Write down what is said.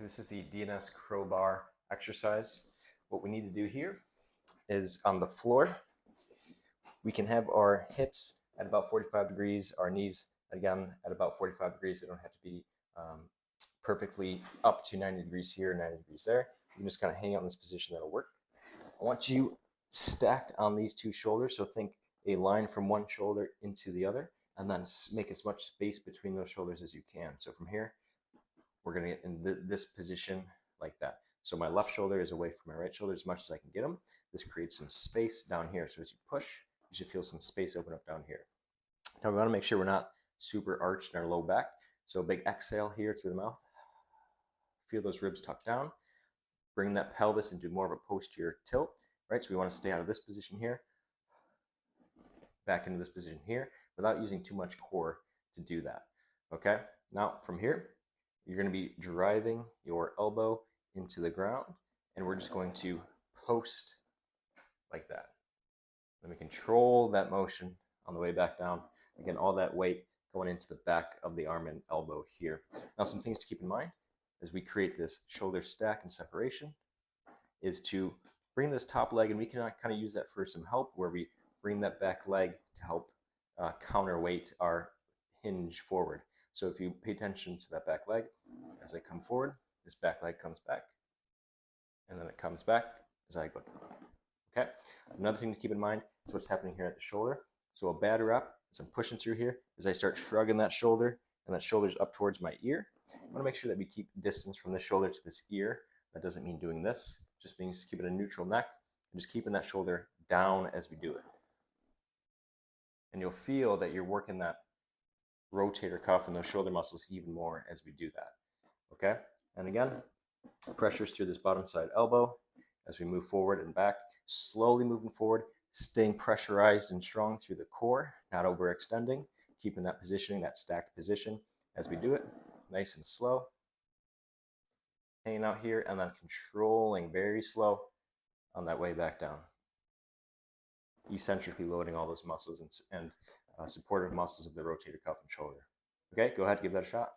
This is the DNS crowbar exercise. What we need to do here is on the floor, we can have our hips at about 45 degrees, our knees again at about 45 degrees. They don't have to be perfectly up to 90 degrees here, 90 degrees there. You can just kind of hang out in this position, that'll work. I want you stacked on these two shoulders. So think a line from one shoulder into the other, and then make as much space between those shoulders as you can. So from here, we're going to get in this position like that. So my left shoulder is away from my right shoulder as much as I can get them. This creates some space down here. So as you push, you should feel some space open up down here. Now we want to make sure we're not super arched in our low back. So big exhale here through the mouth. Feel those ribs tuck down. Bring that pelvis into more of a posterior tilt, right? So we want to stay out of this position here, back into this position here, without using too much core to do that, okay? Now from here, you're going to be driving your elbow into the ground, and we're just going to post like that. Let me control that motion on the way back down. Again, all that weight going into the back of the arm and elbow here. Now, some things to keep in mind as we create this shoulder stack and separation is to bring this top leg, and we can kind of use that for some help, where we bring that back leg to help counterweight our hinge forward. So if you pay attention to that back leg, as I come forward, this back leg comes back, and then it comes back as I go down. Okay. Another thing to keep in mind is what's happening here at the shoulder. So a bad rep, as I'm pushing through here, as I start shrugging that shoulder, and that shoulder's up towards my ear. I want to make sure that we keep distance from this shoulder to this ear. That doesn't mean doing this, just means keeping a neutral neck and just keeping that shoulder down as we do it. And you'll feel that you're working that rotator cuff and those shoulder muscles even more as we do that. Okay? And again, pressures through this bottom side elbow as we move forward and back, slowly moving forward, staying pressurized and strong through the core, not overextending, keeping that positioning, that stacked position as we do it, nice and slow. Hanging out here and then controlling very slow on that way back down. Eccentrically loading all those muscles and supportive muscles of the rotator cuff and shoulder. Okay, go ahead, give that a shot.